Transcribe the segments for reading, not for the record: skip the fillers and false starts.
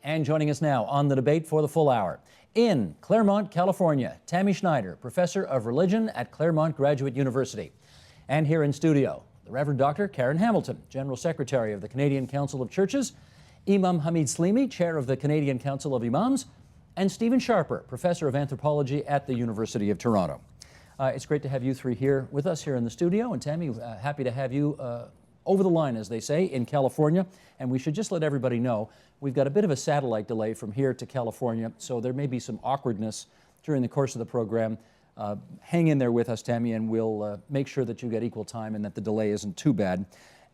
And joining us now on the debate for the full hour, in Claremont, California, Tammy Schneider, Professor of Religion at Claremont Graduate University. And here in studio, the Reverend Dr. Karen Hamilton, General Secretary of the Canadian Council of Churches, Imam Hamid Slimi, Chair of the Canadian Council of Imams, and Stephen Sharper, Professor of Anthropology at the University of Toronto. It's great to have you three here with us here in the studio. And Tammy, happy to have you over the line, as they say, in California. And we should just let everybody know, we've got a bit of a satellite delay from here to California, so there may be some awkwardness during the course of the program. Hang in there with us, Tammy, and we'll make sure that you get equal time and that the delay isn't too bad.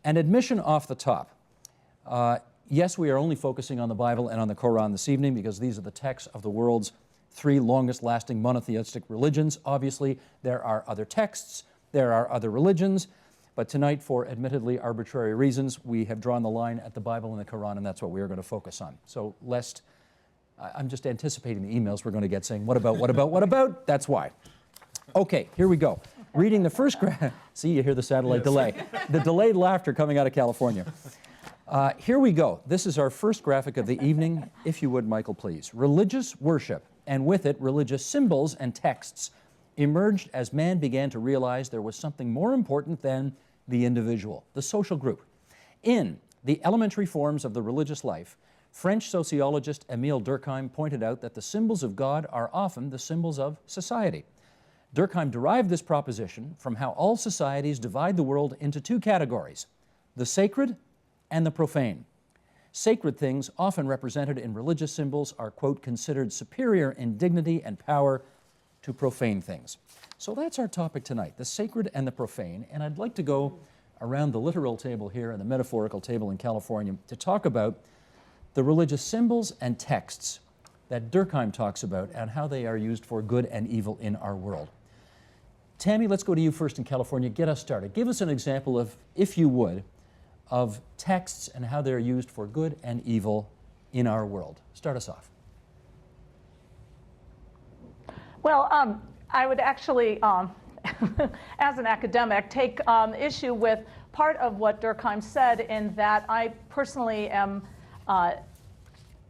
An admission off the top. Yes, we are only focusing on the Bible and on the Qur'an this evening because these are the texts of the world's three longest-lasting monotheistic religions. Obviously, there are other texts, there are other religions, but tonight, for admittedly arbitrary reasons, we have drawn the line at the Bible and the Qur'an, and that's what we are going to focus on. So lest, I'm just anticipating the emails we're going to get saying, what about? That's why. Okay, here we go. Reading the first see, you hear the satellite delay. The delayed laughter coming out of California. Here we go. This is our first graphic of the evening. If you would, Michael, please. Religious worship, and with it, religious symbols and texts, emerged as man began to realize there was something more important than the individual, the social group. In The Elementary Forms of the Religious Life, French sociologist Émile Durkheim pointed out that the symbols of God are often the symbols of society. Durkheim derived this proposition from how all societies divide the world into two categories, the sacred and the profane. Sacred things, often represented in religious symbols, are, quote, considered superior in dignity and power to profane things. So that's our topic tonight, the sacred and the profane, and I'd like to go around the literal table here and the metaphorical table in California to talk about the religious symbols and texts that Durkheim talks about and how they are used for good and evil in our world. Tammy, let's go to you first in California. Get us started. Give us an example of, if you would, of texts and how they're used for good and evil in our world. Start us off. Well, I would actually, as an academic, take issue with part of what Durkheim said, in that I personally am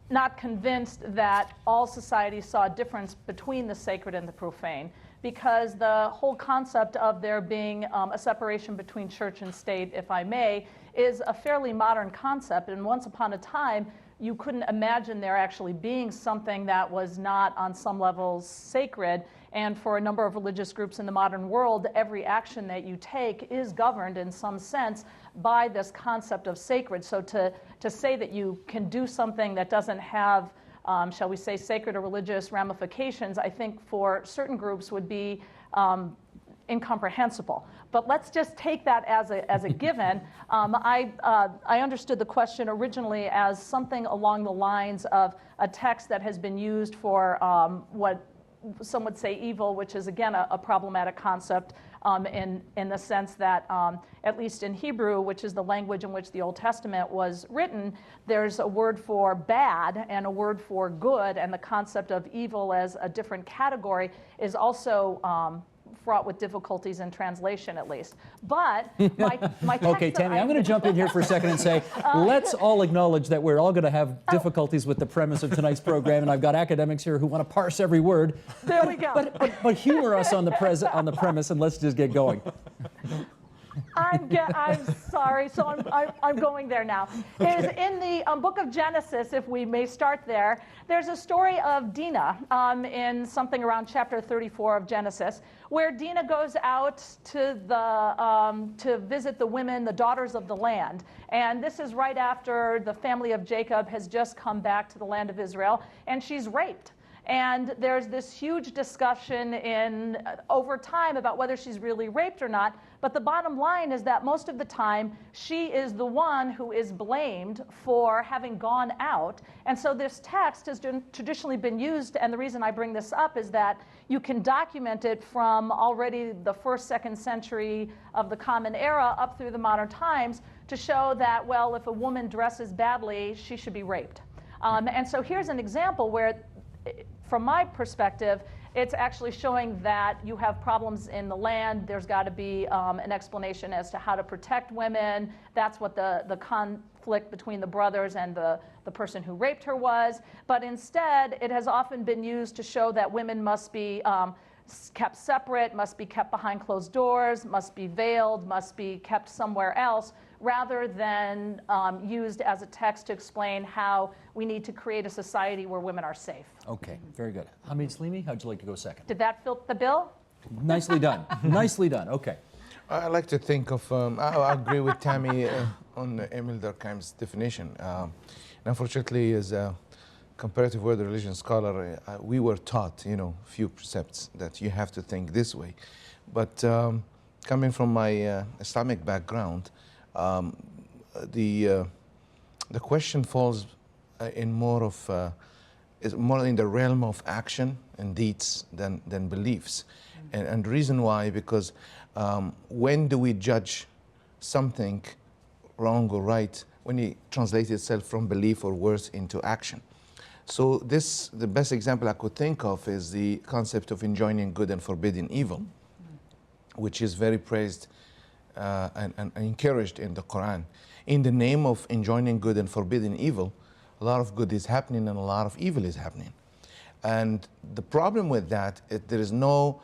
not convinced that all societies saw a difference between the sacred and the profane, because the whole concept of there being a separation between church and state, if I may, is a fairly modern concept. And once upon a time, you couldn't imagine there actually being something that was not on some levels sacred. And for a number of religious groups in the modern world, every action that you take is governed in some sense by this concept of sacred. So to say that you can do something that doesn't have, shall we say, sacred or religious ramifications, I think for certain groups would be incomprehensible. But let's just take that as a given. I understood the question originally as something along the lines of a text that has been used for what some would say evil, which is again a problematic concept in the sense that at least in Hebrew, which is the language in which the Old Testament was written, there's a word for bad and a word for good, and the concept of evil as a different category is also fraught with difficulties in translation, at least. But my text okay, Tammy, I'm going to jump in here for a second and say, let's all acknowledge that we're all going to have difficulties with the premise of tonight's program, and I've got academics here who want to parse every word. There we go. But humor us on the premise, and let's just get going. I'm sorry, so I'm going there now. Is in the book of Genesis, if we may start there, there's a story of Dinah in something around chapter 34 of Genesis, where Dinah goes out to visit the women, the daughters of the land. And this is right after the family of Jacob has just come back to the land of Israel, and she's raped. And there's this huge discussion over time about whether she's really raped or not. But the bottom line is that most of the time, she is the one who is blamed for having gone out. And so this text has traditionally been used, and the reason I bring this up is that you can document it from already the 1st, 2nd century of the Common Era up through the modern times to show that, well, if a woman dresses badly, she should be raped. And so here's an example where from my perspective, it's actually showing that you have problems in the land. There's got to be an explanation as to how to protect women. That's what the conflict between the brothers and the person who raped her was. But instead, it has often been used to show that women must be kept separate, must be kept behind closed doors, must be veiled, must be kept somewhere else, rather than used as a text to explain how we need to create a society where women are safe. Okay, very good. Hamid Slimi, how'd you like to go second? Did that fit the bill? Nicely done. Nicely done. Okay. I like to think of, I agree with Tammy on Emil Durkheim's definition. Unfortunately, as a comparative world religion scholar, we were taught, few precepts that you have to think this way. But coming from my Islamic background, the question falls in more of is more in the realm of action and deeds than beliefs. And the reason why, because when do we judge something wrong or right? When it translates itself from belief or words into action. So the best example I could think of is the concept of enjoining good and forbidding evil, which is very praised and encouraged in the Qur'an. In the name of enjoining good and forbidding evil, a lot of good is happening and a lot of evil is happening. And the problem with that is there is no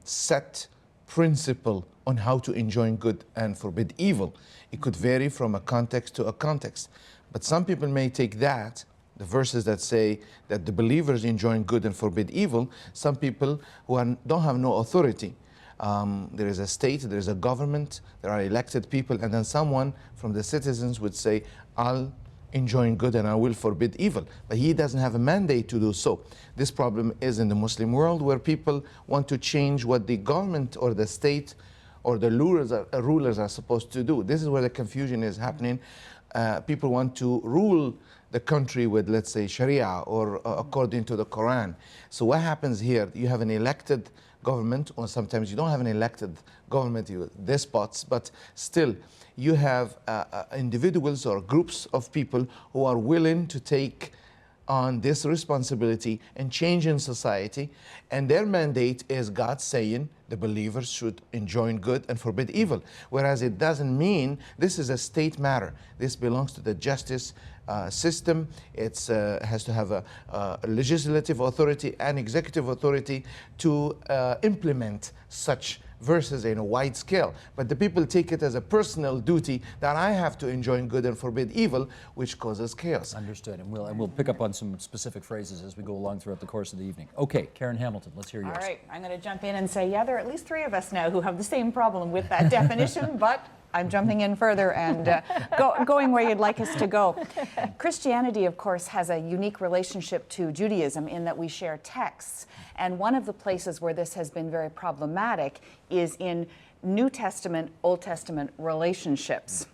set principle on how to enjoin good and forbid evil. It could vary from a context to a context. But some people may take that, the verses that say that the believers enjoin good and forbid evil, some people who don't have no authority. There is a state, there is a government, there are elected people, and then someone from the citizens would say, I'll enjoin good and I will forbid evil. But he doesn't have a mandate to do so. This problem is in the Muslim world, where people want to change what the government or the state or the rulers are supposed to do. This is where the confusion is happening. People want to rule the country with, let's say, Sharia or according to the Quran. So what happens here? You have an elected government, or sometimes you don't have an elected government, you despots, but still you have individuals or groups of people who are willing to take on this responsibility and change in society, and their mandate is God saying the believers should enjoin good and forbid evil, whereas it doesn't mean this is a state matter. This belongs to the justice system. It has to have a legislative authority and executive authority to implement such verses in a wide scale. But the people take it as a personal duty that I have to enjoin good and forbid evil, which causes chaos. Understood. And we'll pick up on some specific phrases as we go along throughout the course of the evening. Okay, Karen Hamilton, let's hear yours. All right, I'm going to jump in and say, yeah, there are at least 3 of us now who have the same problem with that definition, but I'm jumping in further and going where you'd like us to go. Christianity, of course, has a unique relationship to Judaism in that we share texts. And one of the places where this has been very problematic is in New Testament, Old Testament relationships.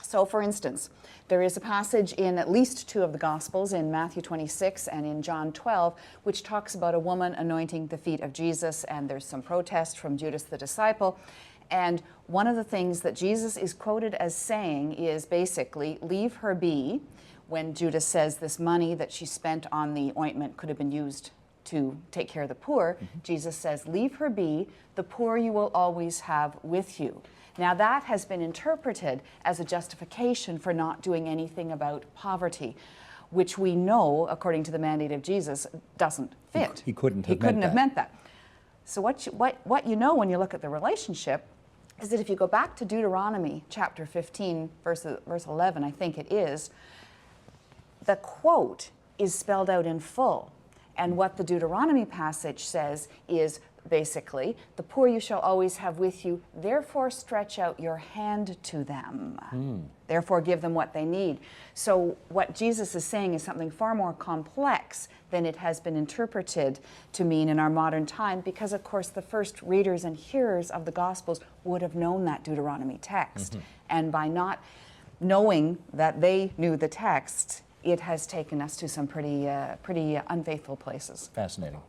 So, for instance, there is a passage in at least 2 of the Gospels, in Matthew 26 and in John 12, which talks about a woman anointing the feet of Jesus, and there's some protest from Judas the disciple. And one of the things that Jesus is quoted as saying is basically, leave her be, when Judas says this money that she spent on the ointment could have been used to take care of the poor. Jesus says, leave her be, the poor you will always have with you. Now that has been interpreted as a justification for not doing anything about poverty, which we know, according to the mandate of Jesus, doesn't fit. He couldn't have meant that. So what you know when you look at the relationship is that if you go back to Deuteronomy chapter 15, verse 11, I think it is, the quote is spelled out in full. And what the Deuteronomy passage says is basically, the poor you shall always have with you, therefore stretch out your hand to them. Therefore give them what they need. So what Jesus is saying is something far more complex than it has been interpreted to mean in our modern time, because of course the first readers and hearers of the Gospels would have known that Deuteronomy text. And by not knowing that they knew the text, it has taken us to some pretty unfaithful places. Fascinating.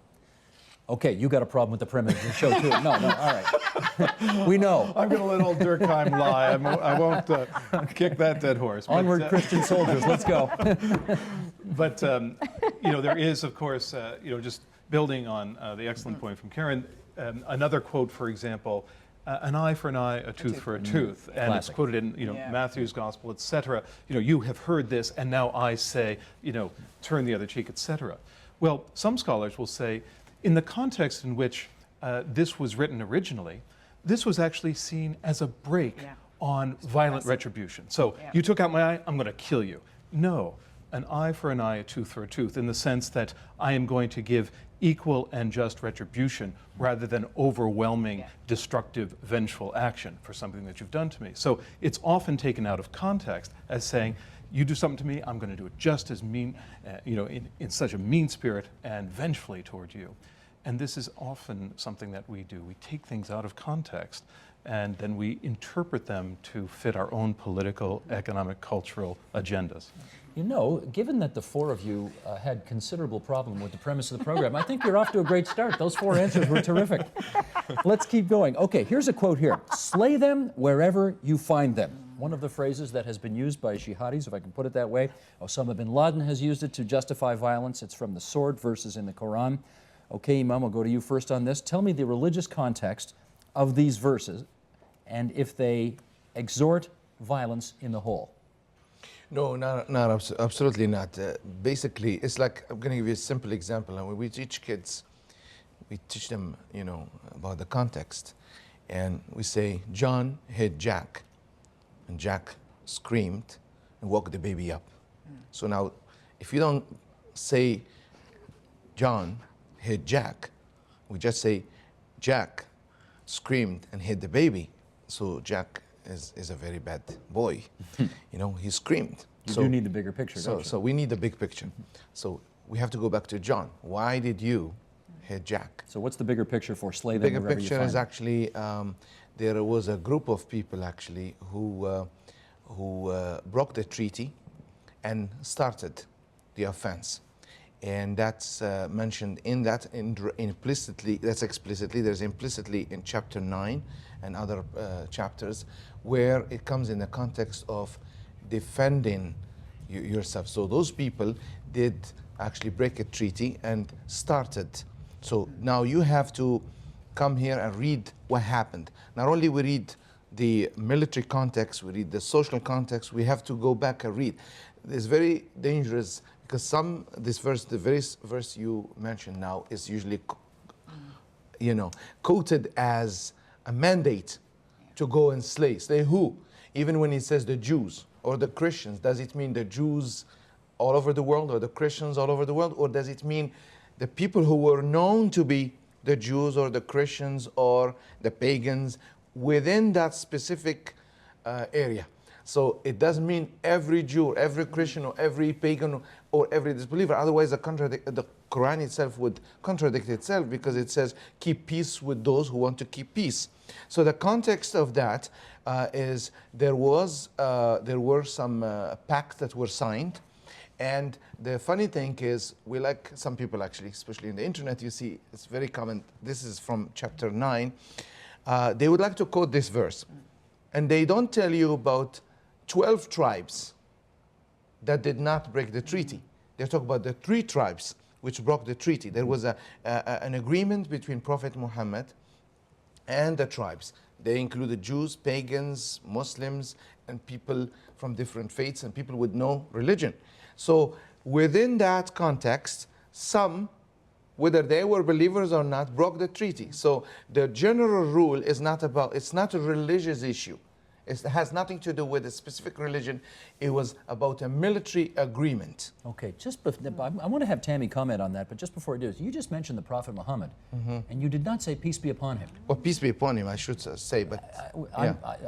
Okay, you got a problem with the premise of the show too. No, all right. We know. I'm going to let old Durkheim lie. I won't kick that dead horse. Onward, Christian soldiers. Let's go. But there is, of course, just building on the excellent point from Karen, another quote, for example, an eye for an eye, a tooth for a tooth. And Classic. it's quoted in Matthew's Gospel, etc. You have heard this, and now I say, turn the other cheek, etc. Well, some scholars will say, in the context in which this was written originally, this was actually seen as a break on violent retribution. So you took out my eye, I'm going to kill you. No, an eye for an eye, a tooth for a tooth, in the sense that I am going to give equal and just retribution rather than overwhelming, destructive, vengeful action for something that you've done to me. So it's often taken out of context as saying, you do something to me, I'm going to do it just as mean, in such a mean spirit and vengefully toward you. And this is often something that we do. We take things out of context and then we interpret them to fit our own political, economic, cultural agendas. Given that the four of you had considerable problem with the premise of the program, I think you're off to a great start. Those four answers were terrific. Let's keep going. Okay, here's a quote here. Slay them wherever you find them. One of the phrases that has been used by jihadis, if I can put it that way. Osama bin Laden has used it to justify violence. It's from the sword verses in the Qur'an. Okay, Imam, I'll go to you first on this. Tell me the religious context of these verses and if they exhort violence in the whole. No, absolutely not. Basically, it's like, I'm going to give you a simple example. And when we teach kids, we teach them, about the context. And we say, John hit Jack. And Jack screamed and woke the baby up. So now, if you don't say John hit Jack, we just say Jack screamed and hit the baby. So Jack is a very bad boy. He screamed. You do need the bigger picture, don't you? So we need the big picture. So we have to go back to John. Why did you hit Jack? So what's the bigger picture for slay them The bigger wherever you picture find is them? actually, there was a group of people actually who broke the treaty and started the offense. And that's mentioned in that implicitly, that's explicitly, there's implicitly in chapter 9 and other chapters where it comes in the context of defending yourself. So those people did actually break a treaty and started. So now you have to come here and read what happened. Not only we read the military context, we read the social context, we have to go back and read. It's very dangerous because the very verse you mentioned now is usually, quoted as a mandate to go and slay. Slay who? Even when he says the Jews or the Christians, does it mean the Jews all over the world or the Christians all over the world? Or does it mean the people who were known to be the Jews or the Christians or the pagans within that specific area? So it doesn't mean every Jew or every Christian or every pagan or every disbeliever. Otherwise, the Quran itself would contradict itself because it says, keep peace with those who want to keep peace. So the context of that is there were some pacts that were signed. And the funny thing is, we like some people actually, especially in the internet, you see, it's very common. This is from chapter 9. They would like to quote this verse. And they don't tell you about 12 tribes that did not break the treaty. They talk about the 3 tribes which broke the treaty. There was an agreement between Prophet Muhammad and the tribes. They included Jews, pagans, Muslims, and people from different faiths and people with no religion. So within that context, some, whether they were believers or not, broke the treaty. So the general rule is not about, it's not a religious issue. It has nothing to do with a specific religion. It was about a military agreement. Okay, I want to have Tammy comment on that, but just before I do, you just mentioned the Prophet Muhammad, and you did not say peace be upon him. Well, peace be upon him, I should say, but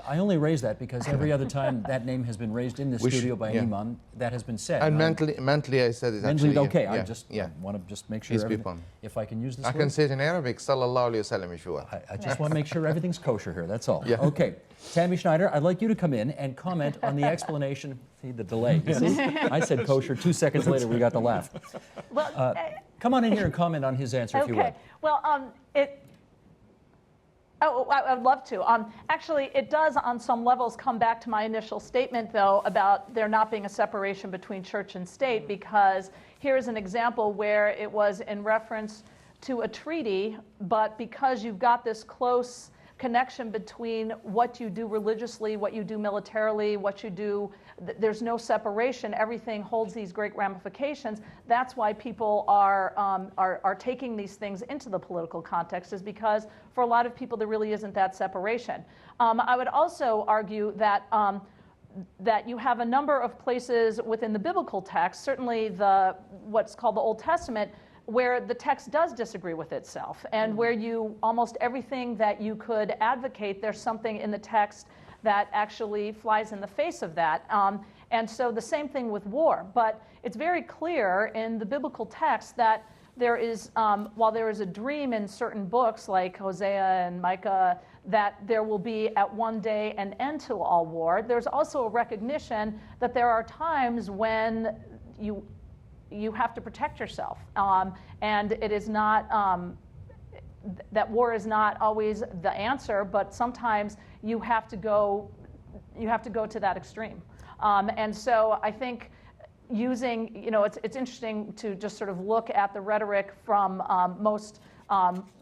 I only raise that because every other time that name has been raised in the studio by an imam, that has been said. And mentally I said it mentally, actually. okay, I want to just make sure, peace be upon him. if I can use this I word. can say it in Arabic, sallallahu alayhi wa sallam, if you will. I just want to make sure everything's kosher here, that's all. Yeah. Okay, Tammy Schneider, I'd like you to come in and comment on the explanation. See the delay. You see? I said kosher, 2 seconds later we got the laugh. Well, Come on in here and comment on his answer, if you would. okay. Well, Oh, I would love to. Actually, it does on some levels come back to my initial statement, though, about there not being a separation between church and state, because here's an example where it was in reference to a treaty, but because you've got this close connection between what you do religiously, what you do militarily, what you do, there's no separation, everything holds these great ramifications. That's why people are taking these things into the political context, is because for a lot of people there really isn't that separation. I would also argue that that you have a number of places within the biblical text, certainly what's called the Old Testament, where the text does disagree with itself, and where you almost everything that you could advocate, there's something in the text that actually flies in the face of that. And so the same thing with war. But it's very clear in the biblical text that there is, while there is a dream in certain books like Hosea and Micah, that there will be at one day an end to all war, there's also a recognition that there are times when you have to protect yourself. And it is not, that war is not always the answer, but sometimes you have to go to that extreme. And so I think using, it's interesting to just sort of look at the rhetoric from most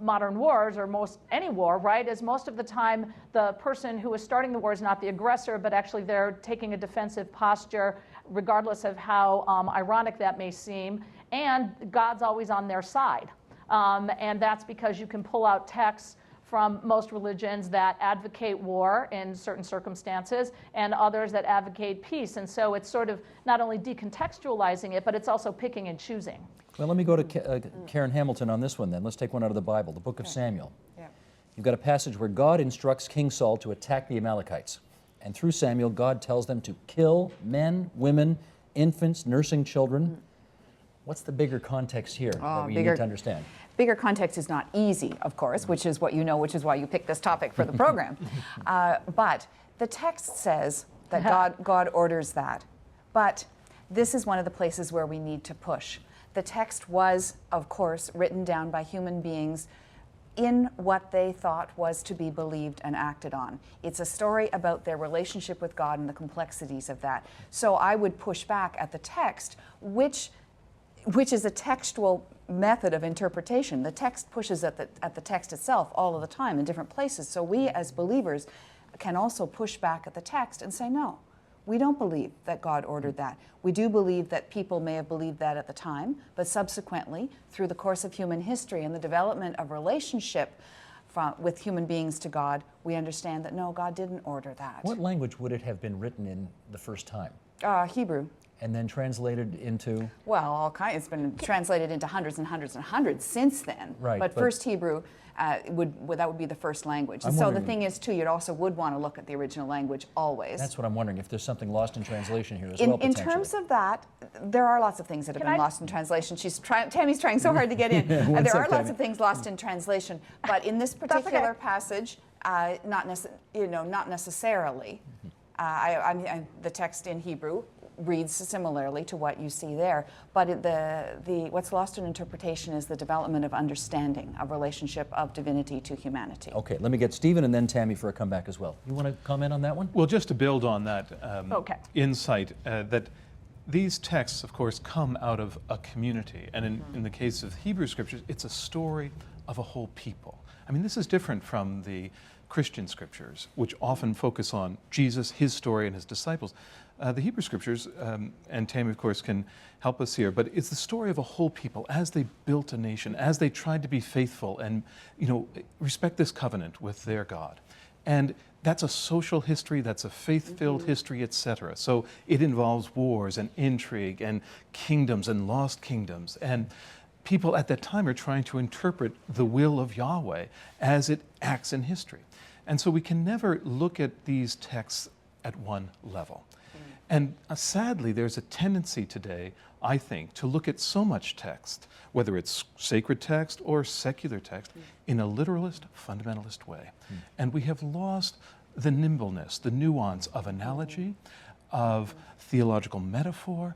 modern wars, or any war, right? As most of the time the person who is starting the war is not the aggressor, but actually they're taking a defensive posture, regardless of how ironic that may seem, and God's always on their side. And that's because you can pull out texts from most religions that advocate war in certain circumstances, and others that advocate peace. And so it's sort of not only decontextualizing it, but it's also picking and choosing. Well, let me go to Karen Hamilton on this one then. Let's take one out of the Bible, the book of Samuel. Yeah. You've got a passage where God instructs King Saul to attack the Amalekites. And through Samuel, God tells them to kill men, women, infants, nursing children. What's the bigger context here that we need to understand? Bigger context is not easy, of course, which is what you know, which is why you picked this topic for the program. But the text says that God orders that. But this is one of the places where we need to push. The text was, of course, written down by human beings in what they thought was to be believed and acted on. It's a story about their relationship with God and the complexities of that. So I would push back at the text, which is a textual method of interpretation. The text pushes at the text itself all of the time in different places. So we as believers can also push back at the text and say, no, we don't believe that God ordered that. We do believe that people may have believed that at the time, but subsequently, through the course of human history and the development of relationship with human beings to God, we understand that no, God didn't order that. What language would it have been written in the first time? Hebrew. And then translated into? Well, it's been translated into hundreds and hundreds and hundreds since then. Right. But first Hebrew, that would be the first language. And so the thing is, too, you also would want to look at the original language always. That's what I'm wondering, if there's something lost in translation here as well, In potentially. terms of that, there are lots of things that have been lost in translation. Tammy's trying so hard to get in. There are lots of things lost in translation, but in this particular passage, not necessarily. The text in Hebrew reads similarly to what you see there, but what's lost in interpretation is the development of understanding of relationship of divinity to humanity. Okay, let me get Stephen and then Tammy for a comeback as well. You want to comment on that one? Well, just to build on that insight, that these texts, of course, come out of a community. And in the case of Hebrew scriptures, it's a story of a whole people. I mean, this is different from the Christian scriptures, which often focus on Jesus, his story, and his disciples. The Hebrew scriptures, and Tammy, of course, can help us here, but it's the story of a whole people as they built a nation, as they tried to be faithful and, respect this covenant with their God. And that's a social history, that's a faith-filled history, etc. So it involves wars and intrigue and kingdoms and lost kingdoms. And people at that time are trying to interpret the will of Yahweh as it acts in history. And so we can never look at these texts at one level. And sadly, there's a tendency today, I think, to look at so much text, whether it's sacred text or secular text, in a literalist, fundamentalist way. And we have lost the nimbleness, the nuance of analogy, of theological metaphor,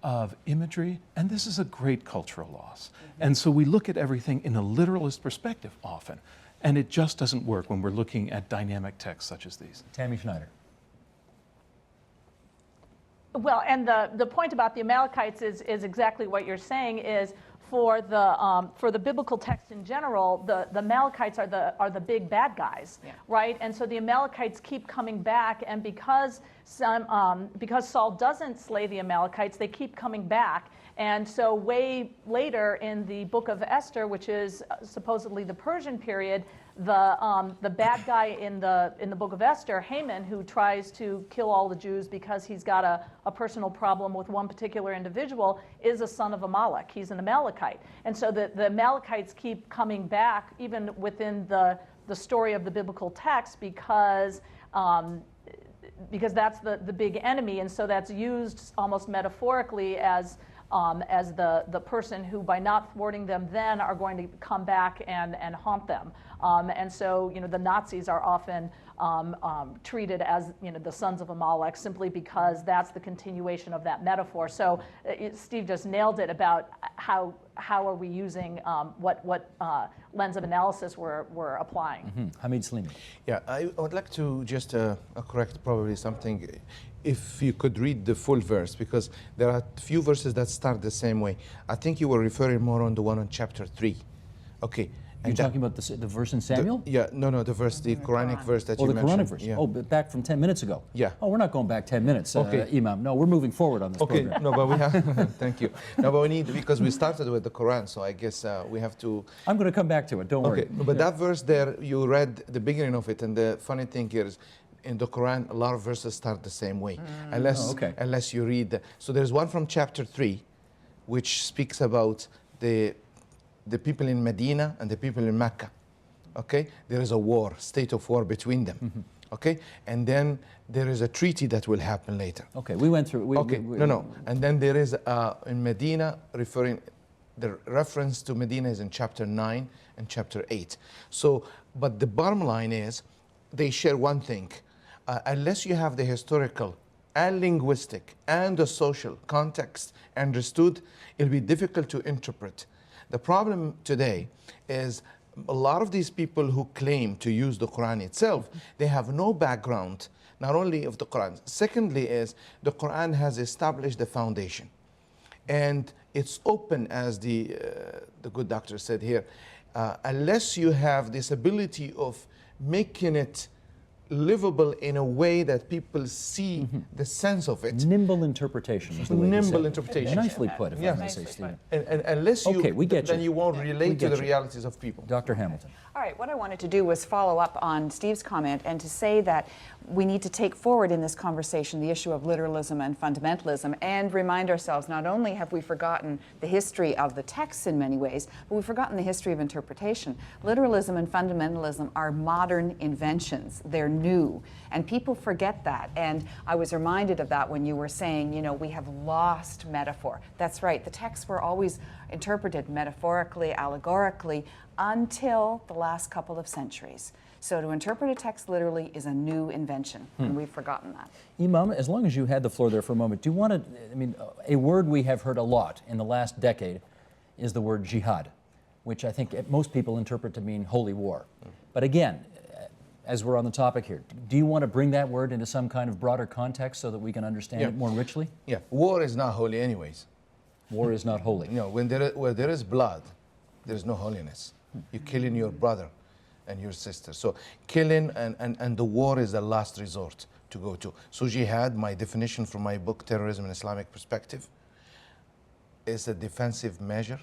of imagery, and this is a great cultural loss. And so we look at everything in a literalist perspective often. And it just doesn't work when we're looking at dynamic texts such as these. Tammy Schneider. Well, and the point about the Amalekites is exactly what you're saying is for the biblical text in general, the Amalekites are the big bad guys, right? And so the Amalekites keep coming back, and because Saul doesn't slay the Amalekites, they keep coming back. And so way later in the book of Esther, which is supposedly the Persian period, the bad guy in the book of Esther, Haman, who tries to kill all the Jews because he's got a personal problem with one particular individual, is a son of Amalek. He's an Amalekite. And so the Amalekites keep coming back even within the story of the biblical text because that's the big enemy. And so that's used almost metaphorically as the person who, by not thwarting them then, are going to come back and haunt them. And so, the Nazis are often treated as, the sons of Amalek, simply because that's the continuation of that metaphor. So Steve just nailed it about how are we using what lens of analysis we're applying. Hamid Slimi. Yeah, I would like to just correct probably something. If you could read the full verse, because there are a few verses that start the same way. I think you were referring more on the one on chapter 3. Okay. You're talking about the verse in Samuel? The verse, the Quranic verse that you mentioned. The Quranic verse. Yeah. Oh, but back from 10 minutes ago. Yeah. Oh, we're not going back 10 minutes, Okay. Imam. No, we're moving forward on this program. No, but we have, thank you. No, but we need, because we started with the Quran, so I guess we have to. I'm going to come back to it, don't worry. Okay, but that verse there, you read the beginning of it, and the funny thing here is, in the Quran, a lot of verses start the same way, unless you read. So there's one from chapter 3, which speaks about the people in Medina and the people in Mecca. Okay, there is a war, state of war between them. Okay, and then there is a treaty that will happen later. Okay, we went through. And then there is in Medina, the reference to Medina is in chapter 9 and chapter 8. So, but the bottom line is, they share one thing. Unless you have the historical and linguistic and the social context understood, it'll be difficult to interpret. The problem today is a lot of these people who claim to use the Quran itself, they have no background, not only of the Quran. Secondly is, the Quran has established the foundation. And it's open, as the good doctor said here, unless you have this ability of making it livable in a way that people see the sense of it. Nimble interpretation is the way Nimble interpretation. Nicely put, if I may say, Stephen. And unless you, then you won't relate to the realities of people. Dr. Hamilton. All right, what I wanted to do was follow up on Steve's comment and to say that we need to take forward in this conversation the issue of literalism and fundamentalism and remind ourselves not only have we forgotten the history of the texts in many ways, but we've forgotten the history of interpretation. Literalism and fundamentalism are modern inventions. They're new, and people forget that. And I was reminded of that when you were saying, we have lost metaphor. That's right, the texts were always interpreted metaphorically, allegorically, until the last couple of centuries. So to interpret a text literally is a new invention, and we've forgotten that. Imam, as long as you had the floor there for a moment, do you want to, a word we have heard a lot in the last decade is the word jihad, which I think most people interpret to mean holy war. But again, as we're on the topic here, do you want to bring that word into some kind of broader context so that we can understand it more richly? Yeah, war is not holy anyways. War is not holy. Where there is blood, there is no holiness. You're killing your brother and your sister. So killing and the war is the last resort to go to. So jihad, my definition from my book, Terrorism in Islamic Perspective, is a defensive measure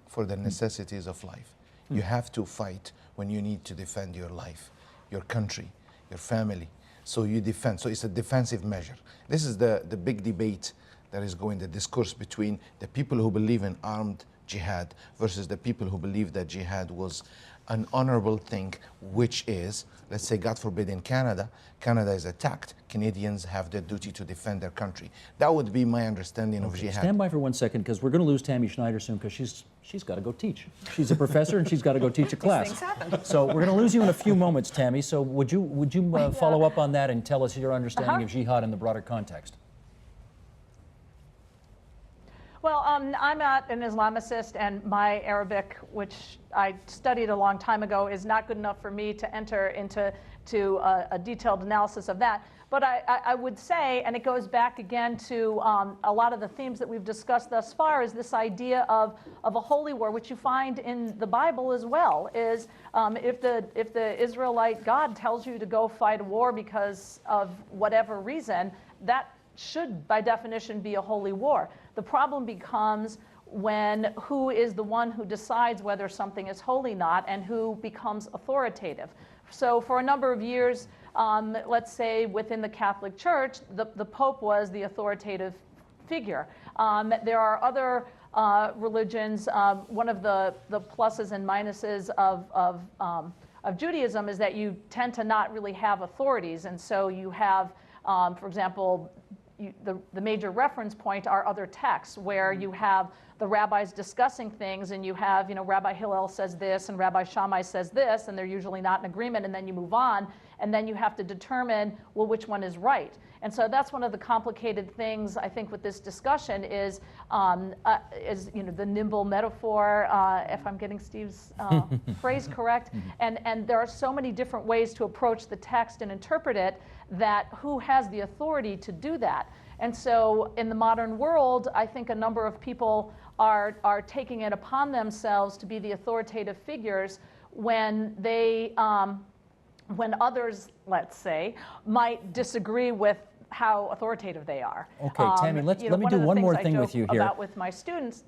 for the necessities of life. You have to fight when you need to defend your life, your country, your family. So you defend. So it's a defensive measure. This is the big debate that is going, the discourse between the people who believe in armed jihad versus the people who believe that jihad was an honorable thing, which is, let's say, God forbid, in Canada is attacked, Canadians have the duty to defend their country. That would be my understanding of jihad. Stand by for 1 second, because we're going to lose Tammy Schneider soon, because she's got to go teach. She's a professor, and she's got to go teach a class. These things happen. So we're going to lose you in a few moments, Tammy. So would you follow up on that and tell us your understanding of jihad in the broader context? Well, I'm not an Islamicist, and my Arabic, which I studied a long time ago, is not good enough for me to enter into a detailed analysis of that. But I would say, and it goes back again to a lot of the themes that we've discussed thus far, is this idea of a holy war, which you find in the Bible as well, is if the Israelite God tells you to go fight a war because of whatever reason, that should, by definition, be a holy war. The problem becomes when who is the one who decides whether something is holy or not, and who becomes authoritative. So for a number of years, let's say within the Catholic Church, the Pope was the authoritative figure. There are other religions. One of the pluses and minuses of Judaism is that you tend to not really have authorities, and so you have, for example, the major reference point are other texts where you have the rabbis discussing things, and you have, Rabbi Hillel says this and Rabbi Shammai says this, and they're usually not in agreement, and then you move on, and then you have to determine, well, which one is right. And so that's one of the complicated things, I think, with this discussion is the nimble metaphor, if I'm getting Steve's phrase correct, and there are so many different ways to approach the text and interpret it, that who has the authority to do that? And so in the modern world, I think a number of people are taking it upon themselves to be the authoritative figures when they, when others, let's say, might disagree with how authoritative they are. Okay, Tammy, let me do one more thing with you here. About with my students.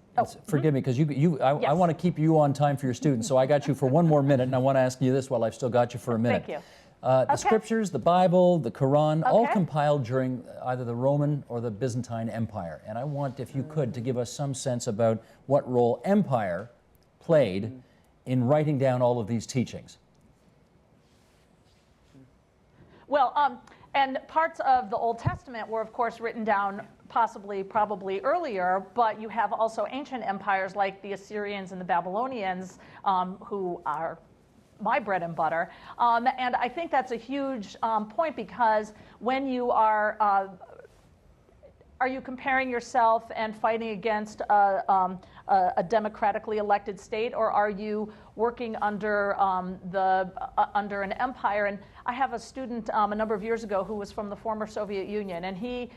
Forgive me, because I Yes. want to keep you on time for your students, so I got you for one more minute, and I want to ask you this while I've still got you for a minute. Thank you. The scriptures, the Bible, the Qur'an, all Okay. compiled during either the Roman or the Byzantine Empire. And I want, if you could, to give us some sense about what role empire played in writing down all of these teachings. Well, and parts of the Old Testament were, of course, written down probably earlier, but you have also ancient empires like the Assyrians and the Babylonians, who are my bread and butter. And I think that's a huge point, because when you are you comparing yourself and fighting against a democratically elected state, or are you working under under an empire? And I have a student a number of years ago who was from the former Soviet Union, and he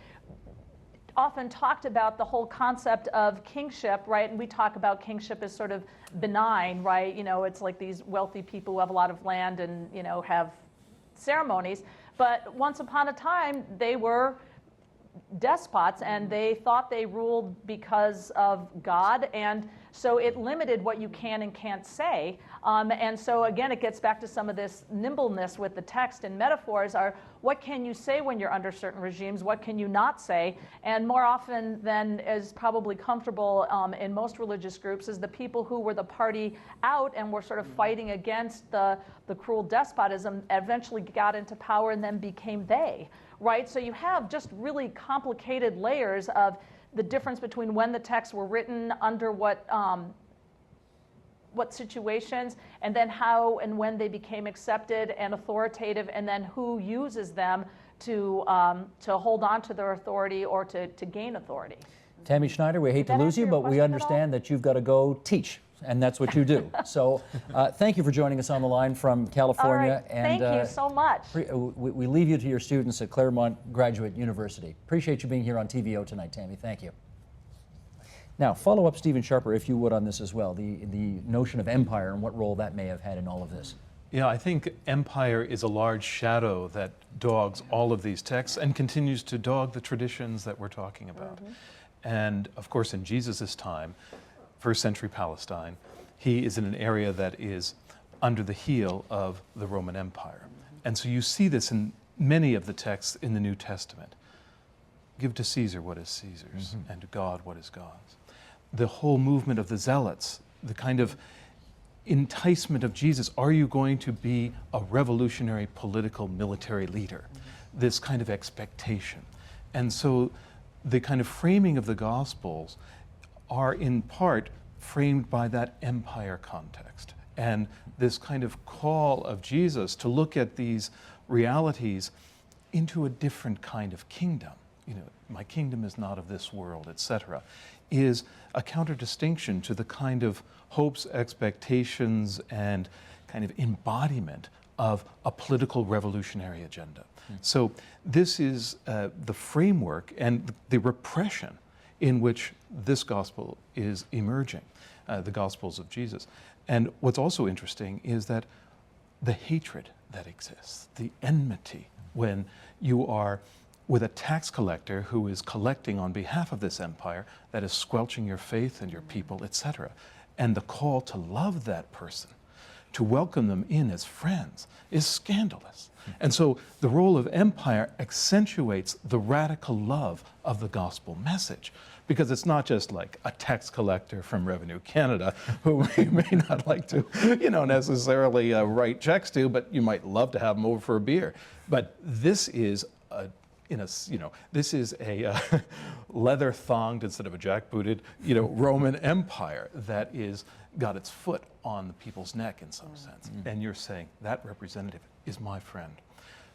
often talked about the whole concept of kingship, right? And we talk about kingship as sort of benign, right? It's like these wealthy people who have a lot of land and, have ceremonies. But once upon a time, they were despots, and they thought they ruled because of God, and so it limited what you can and can't say. And so again, it gets back to some of this nimbleness with the text and metaphors are, what can you say when you're under certain regimes? What can you not say? And more often than is probably comfortable in most religious groups is the people who were the party out and were sort of fighting against the cruel despotism eventually got into power and then became they, right? So you have just really complicated layers of the difference between when the texts were written, under what situations, and then how and when they became accepted and authoritative, and then who uses them to hold on to their authority or to gain authority. Tammy Schneider, we hate to lose you, but we understand that you've got to go teach, and that's what you do. So thank you for joining us on the line from California. All right. And, thank you so much. We leave you to your students at Claremont Graduate University. Appreciate you being here on TVO tonight, Tammy. Thank you. Now, follow up Stephen Sharper, if you would, on this as well, the notion of empire and what role that may have had in all of this. Yeah, I think empire is a large shadow that dogs all of these texts and continues to dog the traditions that we're talking about. And of course, in Jesus' time, first century Palestine, he is in an area that is under the heel of the Roman Empire. And so you see this in many of the texts in the New Testament. Give to Caesar what is Caesar's, and to God what is God's. The whole movement of the Zealots, the kind of enticement of Jesus, are you going to be a revolutionary political military leader? This kind of expectation. And so the kind of framing of the Gospels are in part framed by that empire context and this kind of call of Jesus to look at these realities into a different kind of kingdom. My kingdom is not of this world, etc. is a counter-distinction to the kind of hopes, expectations, and kind of embodiment of a political revolutionary agenda. So this is the framework and the repression in which this gospel is emerging, the Gospels of Jesus. And what's also interesting is that the hatred that exists, the enmity, when you are with a tax collector who is collecting on behalf of this empire that is squelching your faith and your people, etc. And the call to love that person, to welcome them in as friends, is scandalous. And so the role of empire accentuates the radical love of the gospel message, because it's not just like a tax collector from Revenue Canada who you may not like to, necessarily write checks to, but you might love to have them over for a beer. But this is this is a leather-thonged instead of a jackbooted, Roman Empire that is got its foot on the people's neck in some sense. And you're saying that representative is my friend.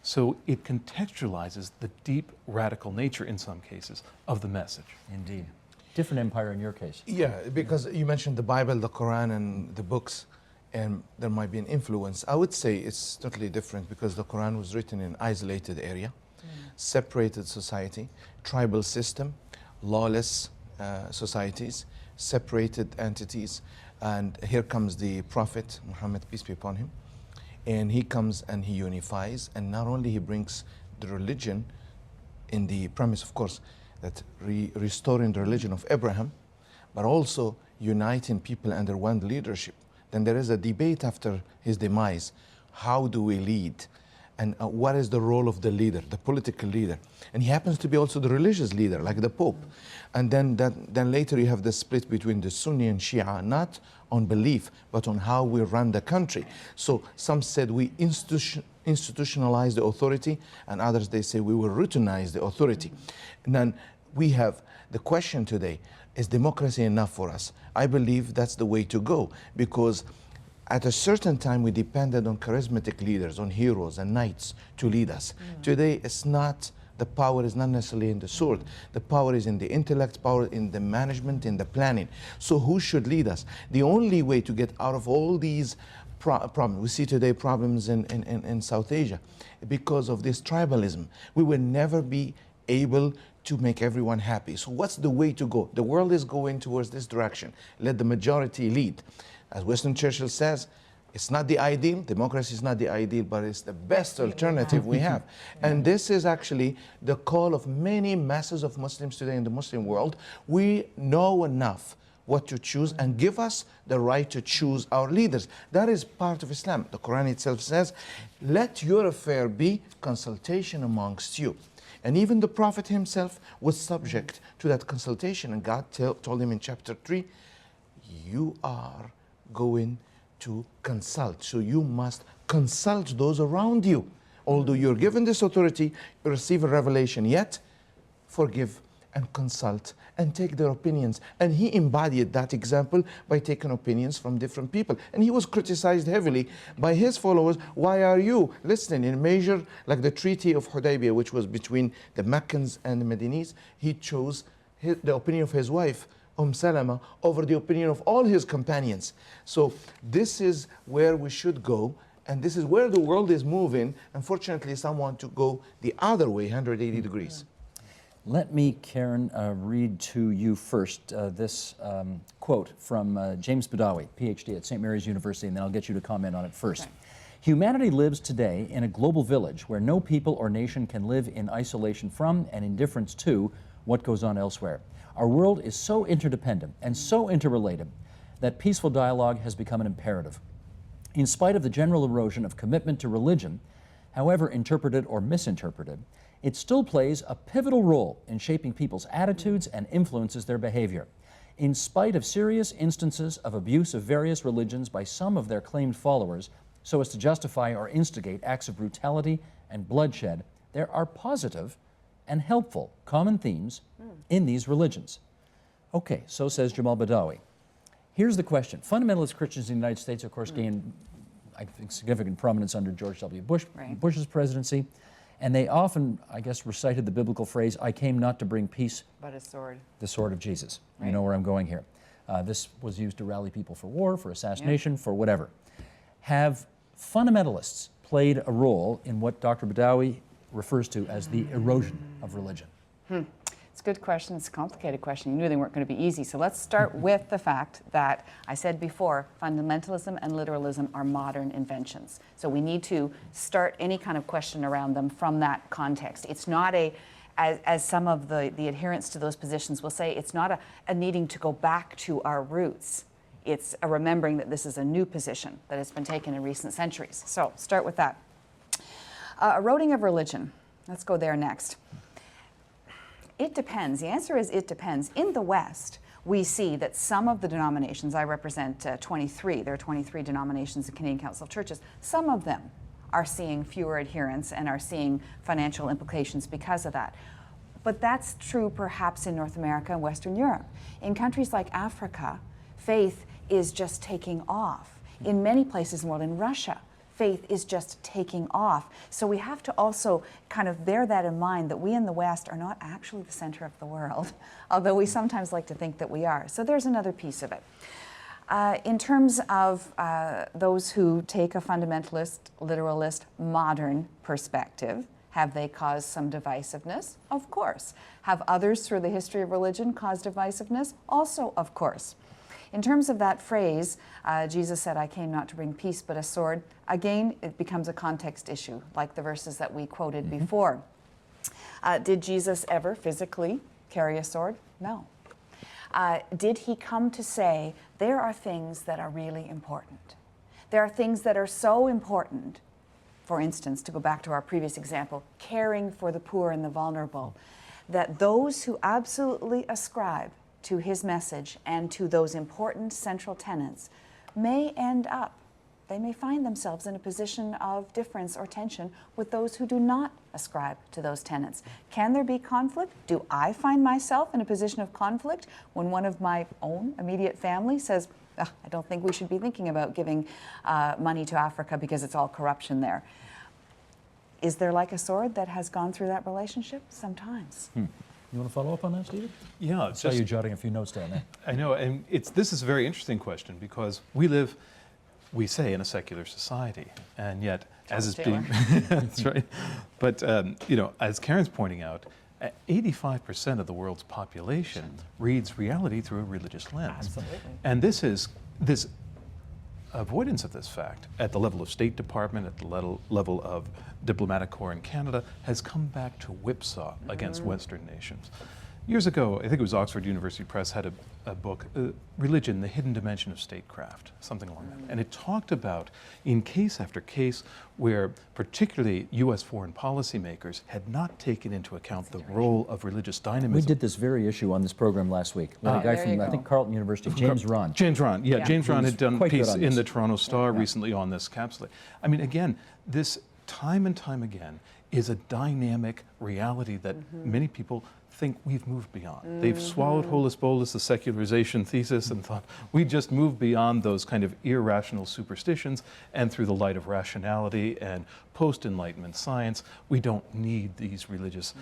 So it contextualizes the deep radical nature, in some cases, of the message. Indeed. Different empire in your case. Yeah, because you mentioned the Bible, the Qur'an, and the books, and there might be an influence. I would say it's totally different because the Qur'an was written in an isolated area, separated society, tribal system, lawless societies, separated entities. And here comes the Prophet, Muhammad, peace be upon him. And he comes and he unifies, and not only he brings the religion in the premise, of course, that restoring the religion of Abraham, but also uniting people under one leadership. Then there is a debate after his demise. How do we lead? And what is the role of the leader, the political leader? And he happens to be also the religious leader, like the Pope. And then later you have the split between the Sunni and Shia, not on belief, but on how we run the country. So some said we institutionalize the authority, and others, they say we will routinize the authority. And then we have the question today, is democracy enough for us? I believe that's the way to go, because at a certain time, we depended on charismatic leaders, on heroes and knights to lead us. Today, it's not, the power is not necessarily in the sword. The power is in the intellect, power in the management, in the planning. So who should lead us? The only way to get out of all these problems, we see today problems in South Asia because of this tribalism. We will never be able to make everyone happy. So what's the way to go? The world is going towards this direction. Let the majority lead. As Winston Churchill says, it's not the ideal, democracy is not the ideal, but it's the best alternative we have. And this is actually the call of many masses of Muslims today in the Muslim world. We know enough what to choose and give us the right to choose our leaders. That is part of Islam. The Quran itself says, let your affair be consultation amongst you. And even the Prophet himself was subject to that consultation. And God told him in chapter 3, you are going to consult. So you must consult those around you. Although you're given this authority, you receive a revelation, yet forgive and consult and take their opinions. And he embodied that example by taking opinions from different people. And he was criticized heavily by his followers. Why are you listening? In a measure like the Treaty of Hudaybiyah, which was between the Meccans and the Medinis, he chose the opinion of his wife, Salama, over the opinion of all his companions. So this is where we should go, and this is where the world is moving. Unfortunately, some want to go the other way, 180 degrees. Let me, Karen, read to you first this quote from James Badawi, PhD at St. Mary's University, and then I'll get you to comment on it first. Okay. Humanity lives today in a global village where no people or nation can live in isolation from and indifference to what goes on elsewhere. Our world is so interdependent and so interrelated that peaceful dialogue has become an imperative. In spite of the general erosion of commitment to religion, however interpreted or misinterpreted, it still plays a pivotal role in shaping people's attitudes and influences their behavior. In spite of serious instances of abuse of various religions by some of their claimed followers so as to justify or instigate acts of brutality and bloodshed, there are positive and helpful common themes in these religions. Okay, so says Jamal Badawi. Here's the question. Fundamentalist Christians in the United States, of course, gained, I think, significant prominence under George W. Bush's presidency. And they often, I guess, recited the biblical phrase, I came not to bring peace, But a sword. the sword of Jesus. You Right. know where I'm going here. This was used to rally people for war, for assassination, for whatever. Have fundamentalists played a role in what Dr. Badawi refers to as the erosion of religion? It's a good question. It's a complicated question. You knew they weren't going to be easy. So let's start with the fact that I said before, fundamentalism and literalism are modern inventions. So we need to start any kind of question around them from that context. It's not as some of the adherents to those positions will say, it's not a needing to go back to our roots. It's a remembering that this is a new position that has been taken in recent centuries. So start with that. Eroding of religion. Let's go there next. It depends. The answer is it depends. In the West, we see that some of the denominations, I represent 23, there are 23 denominations in Canadian Council of Churches, some of them are seeing fewer adherents and are seeing financial implications because of that. But that's true perhaps in North America and Western Europe. In countries like Africa, faith is just taking off. In many places in the world, in Russia, faith is just taking off. So we have to also kind of bear that in mind, that we in the West are not actually the center of the world, although we sometimes like to think that we are. So there's another piece of it. In terms of those who take a fundamentalist, literalist, modern perspective, have they caused some divisiveness? Of course. Have others through the history of religion caused divisiveness? Also, of course. In terms of that phrase, Jesus said, I came not to bring peace but a sword. Again, it becomes a context issue, like the verses that we quoted before. Did Jesus ever physically carry a sword? No. Did he come to say, there are things that are really important? There are things that are so important, for instance, to go back to our previous example, caring for the poor and the vulnerable, that those who absolutely ascribe to his message and to those important central tenets may end up, they may find themselves in a position of difference or tension with those who do not ascribe to those tenets. Can there be conflict? Do I find myself in a position of conflict when one of my own immediate family says, I don't think we should be thinking about giving money to Africa because it's all corruption there? Is there like a sword that has gone through that relationship? Sometimes. You want to follow up on that, Stephen? Yeah, I saw you jotting a few notes down there. I know, and this is a very interesting question because we live, we say, in a secular society, and yet, as is being, that's right. But you know, as Karen's pointing out, 85% of the world's population reads reality through a religious lens. Absolutely. And this avoidance of this fact at the level of State Department, at the level of diplomatic corps in Canada, has come back to whipsaw against Western nations. Years ago, I think it was Oxford University Press had a book, Religion, the Hidden Dimension of Statecraft, something along that. And it talked about, in case after case, where particularly U.S. foreign policymakers had not taken into account the role of religious dynamism. We did this very issue on this program last week. We had a guy from, I think, Carleton University, James Ron. James Ron, yeah. James Ron had done a piece in the Toronto Star Yeah. recently on this capsule. I mean, again, this time and time again is a dynamic reality that many people think we've moved beyond. They've swallowed holus bolus, the secularization thesis, and thought we just moved beyond those kind of irrational superstitions, and through the light of rationality and post-Enlightenment science, we don't need these religious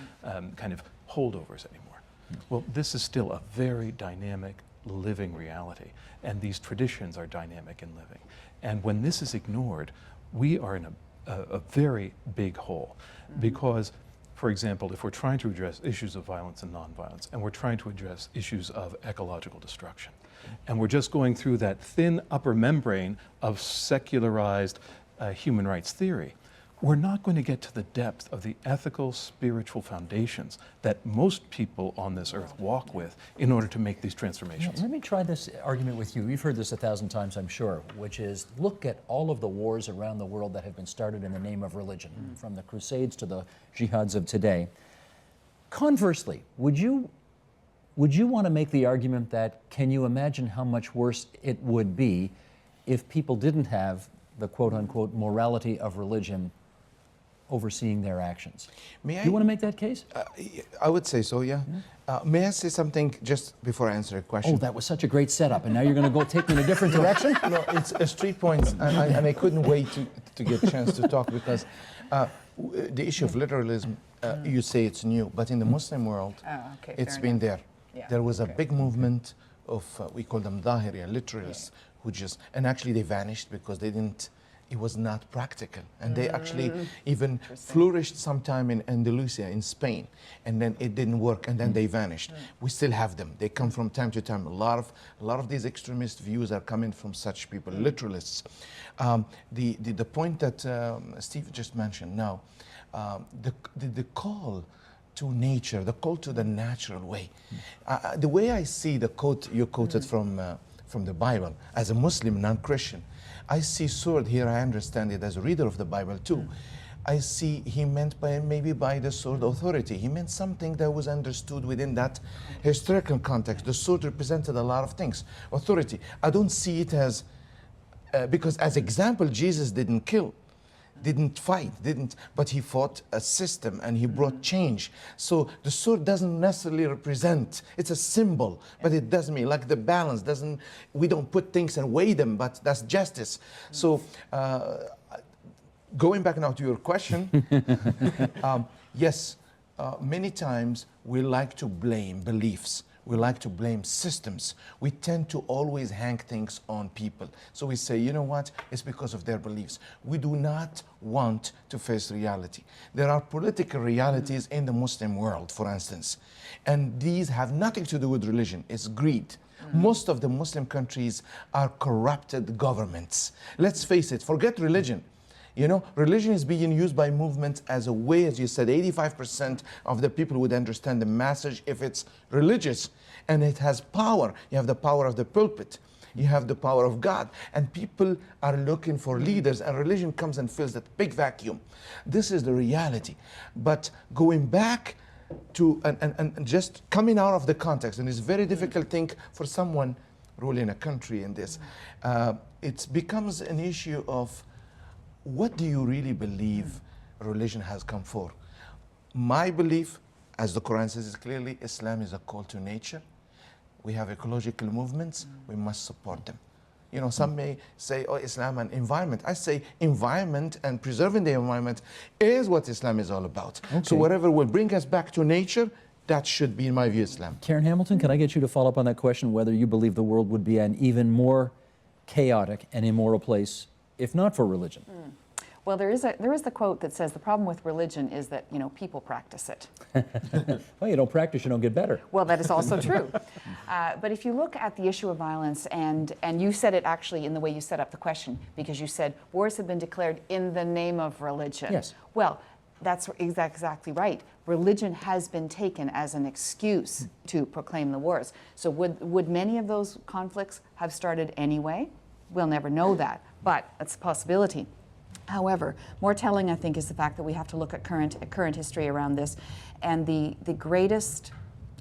kind of holdovers anymore. Well, this is still a very dynamic, living reality, and these traditions are dynamic and living. And when this is ignored, we are in a very big hole, because for example, if we're trying to address issues of violence and nonviolence, and we're trying to address issues of ecological destruction, and we're just going through that thin upper membrane of secularized human rights theory, we're not going to get to the depth of the ethical, spiritual foundations that most people on this earth walk with in order to make these transformations. Let me try this argument with you. You've heard this 1,000 times, I'm sure, which is look at all of the wars around the world that have been started in the name of religion, from the Crusades to the jihads of today. Conversely, would you want to make the argument that can you imagine how much worse it would be if people didn't have the quote-unquote morality of religion overseeing their actions? Do you want to make that case? I would say so, yeah. May I say something just before I answer a question? Oh, that was such a great setup, and now you're going to go take me in a different direction? No, it's 3 points, and I couldn't wait to get a chance to talk because the issue of literalism, you say it's new, but in the Muslim world, okay, it's fair been enough. there. Yeah, There was a okay. big movement of, we call them Dahiriya, literalists, who just, and actually they vanished because they didn't, it was not practical. And they actually even flourished sometime in Andalusia, in Spain, and then it didn't work, and then they vanished. We still have them. They come from time to time. A lot of these extremist views are coming from such people, literalists. The point that Steve just mentioned now, the call to nature, the call to the natural way. The way I see the quote you quoted from the Bible, as a Muslim, non-Christian, I see sword here, I understand it as a reader of the Bible too. I see he meant maybe by the sword authority. He meant something that was understood within that historical context. The sword represented a lot of things. Authority. I don't see it as, because as example, Jesus didn't kill, didn't fight, but he fought a system and he brought change. So the sword doesn't necessarily represent, it's a symbol, but it doesn't mean, like the balance doesn't, we don't put things and weigh them, but that's justice. So going back now to your question, yes, many times we like to blame beliefs. We like to blame systems. We tend to always hang things on people. So we say, you know what, it's because of their beliefs. We do not want to face reality. There are political realities in the Muslim world, for instance, and these have nothing to do with religion. It's greed. Most of the Muslim countries are corrupted governments. Let's face it, forget religion. You know, religion is being used by movements as a way, as you said, 85% of the people would understand the message if it's religious. And it has power. You have the power of the pulpit. You have the power of God. And people are looking for leaders, and religion comes and fills that big vacuum. This is the reality. But going back to, and just coming out of the context, and it's a very difficult thing for someone ruling a country in this, it becomes an issue of, what do you really believe religion has come for? My belief, as the Quran says is clearly, Islam is a call to nature. We have ecological movements, we must support them. You know, some may say, oh, Islam and environment. I say environment and preserving the environment is what Islam is all about. Okay. So whatever will bring us back to nature, that should be, in my view, Islam. Karen Hamilton, can I get you to follow up on that question, whether you believe the world would be an even more chaotic and immoral place if not for religion? Well, there is the quote that says the problem with religion is that, you know, people practice it. Well, you don't practice, you don't get better. Well, that is also true. But if you look at the issue of violence, and you said it actually in the way you set up the question, because you said wars have been declared in the name of religion. Yes. Well, that's exactly right. Religion has been taken as an excuse to proclaim the wars. So would many of those conflicts have started anyway? We'll never know that, but it's a possibility. However, more telling, I think, is the fact that we have to look at current history around this, and the greatest,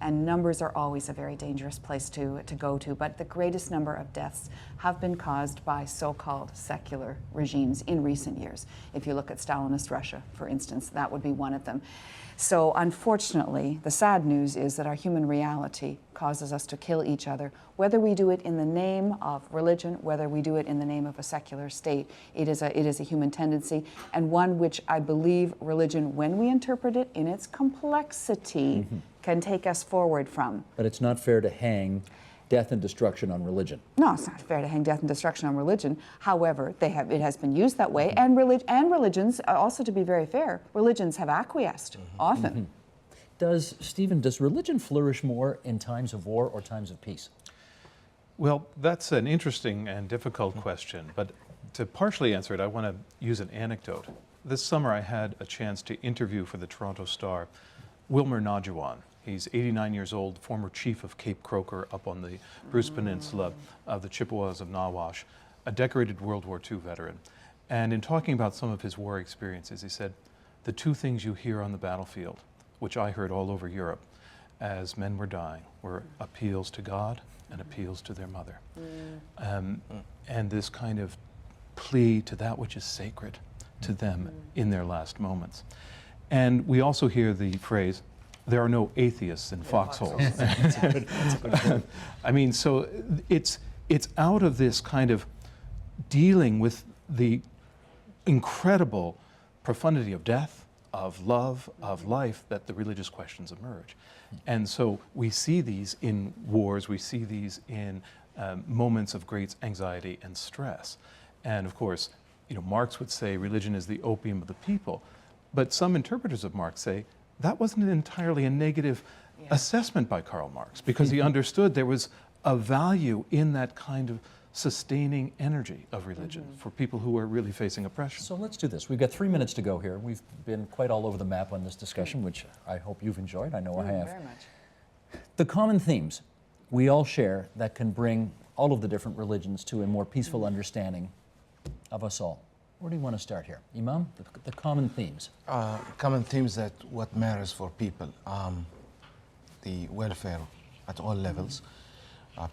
and numbers are always a very dangerous place to go to, but the greatest number of deaths have been caused by so-called secular regimes in recent years. If you look at Stalinist Russia, for instance, that would be one of them. So unfortunately, the sad news is that our human reality causes us to kill each other, whether we do it in the name of religion, whether we do it in the name of a secular state. It is a human tendency, and one which I believe religion, when we interpret it in its complexity, can take us forward from. But it's not fair to hang death and destruction on religion. No, it's not fair to hang death and destruction on religion. However, it has been used that way, and religions, also to be very fair, religions have acquiesced often. Does religion flourish more in times of war or times of peace? Well, that's an interesting and difficult question, but to partially answer it, I want to use an anecdote. This summer I had a chance to interview for the Toronto Star Wilmer Najuan. He's 89 years old, former chief of Cape Croker up on the Bruce Peninsula of the Chippewas of Nawash, a decorated World War II veteran. And in talking about some of his war experiences, he said, the two things you hear on the battlefield, which I heard all over Europe as men were dying, were appeals to God and appeals to their mother. And this kind of plea to that which is sacred to them in their last moments. And we also hear the phrase, there are no atheists in foxholes. I mean, so it's out of this kind of dealing with the incredible profundity of death of love, of life, that the religious questions emerge. And so we see these in wars, we see these in moments of great anxiety and stress. And of course, Marx would say religion is the opium of the people. But some interpreters of Marx say that wasn't entirely a negative assessment by Karl Marx, because he understood there was a value in that kind of sustaining energy of religion for people who are really facing oppression. So let's do this. We've got 3 minutes to go here. We've been quite all over the map on this discussion, which I hope you've enjoyed. I know I have. Very much. The common themes we all share that can bring all of the different religions to a more peaceful understanding of us all. Where do you want to start here? Imam, the common themes. Common themes that what matters for people, the welfare at all levels.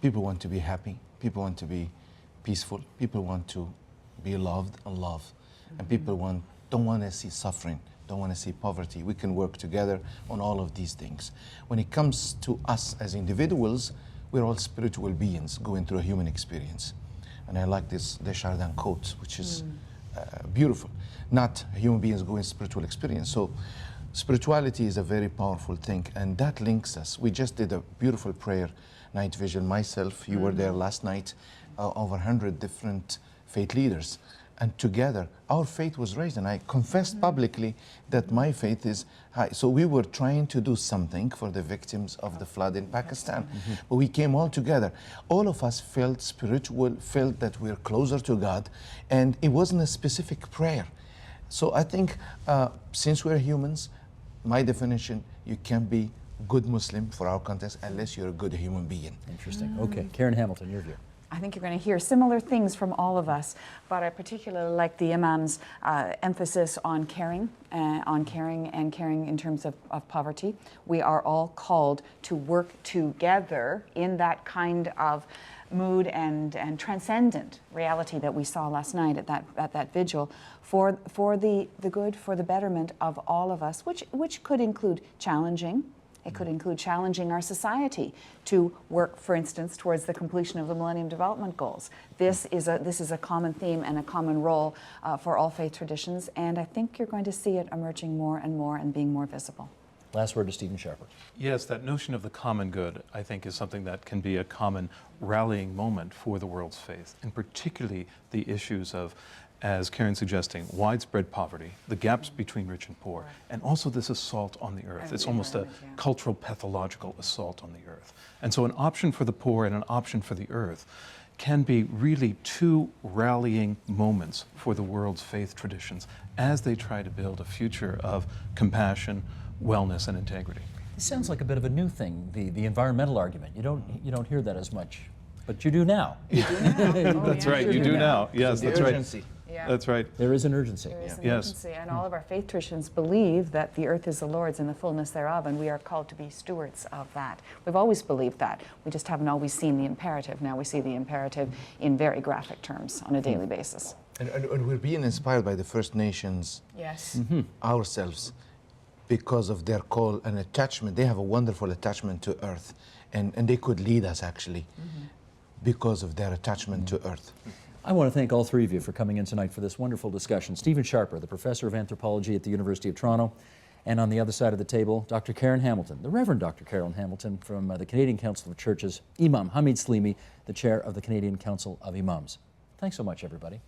People want to be happy, people want to be peaceful, people want to be loved and love, and people don't want to see suffering, don't want to see poverty. We can work together on all of these things. When it comes to us as individuals, we're all spiritual beings going through a human experience. And I like this Desjardins quote, which is beautiful. Not human beings going spiritual experience. So spirituality is a very powerful thing, and that links us. We just did a beautiful prayer, night vigil. Myself, you were there last night, over 100 different faith leaders. And together, our faith was raised. And I confessed publicly that my faith is high. So we were trying to do something for the victims of the flood in Pakistan. But we came all together. All of us felt spiritual, felt that we're closer to God. And it wasn't a specific prayer. So I think since we're humans, my definition, you can't be good Muslim for our context unless you're a good human being. Interesting. Okay, Karen Hamilton, your view. I think you're going to hear similar things from all of us, but I particularly like the Imam's emphasis on caring and caring in terms of poverty. We are all called to work together in that kind of mood and transcendent reality that we saw last night at that vigil for the good, for the betterment of all of us, which could include challenging. It could include challenging our society to work, for instance, towards the completion of the Millennium Development Goals. This is a common theme and a common role for all faith traditions, and I think you're going to see it emerging more and more and being more visible. Last word to Stephen Sharper. Yes, that notion of the common good, I think, is something that can be a common rallying moment for the world's faith, and particularly the issues of, as Karen's suggesting, widespread poverty, the gaps between rich and poor, and also this assault on the earth. It's almost a cultural, pathological assault on the earth. And so an option for the poor and an option for the earth can be really two rallying moments for the world's faith traditions as they try to build a future of compassion, wellness, and integrity. This sounds like a bit of a new thing, the environmental argument. You don't hear that as much, but you do now. You do now. That's right, you do now. Yes, The that's urgency. right. Yeah. That's right. There is an urgency. There is an Yes. urgency, and all of our faith traditions believe that the earth is the Lord's and the fullness thereof, and we are called to be stewards of that. We've always believed that. We just haven't always seen the imperative. Now we see the imperative in very graphic terms on a daily basis. And we're being inspired by the First Nations Yes. ourselves because of their call and attachment. They have a wonderful attachment to earth, and they could lead us actually because of their attachment to earth. I want to thank all three of you for coming in tonight for this wonderful discussion. Stephen Sharper, the professor of anthropology at the University of Toronto, and on the other side of the table, Dr. Karen Hamilton, the Reverend Dr. Karen Hamilton from the Canadian Council of Churches, Imam Hamid Slimi, the chair of the Canadian Council of Imams. Thanks so much, everybody.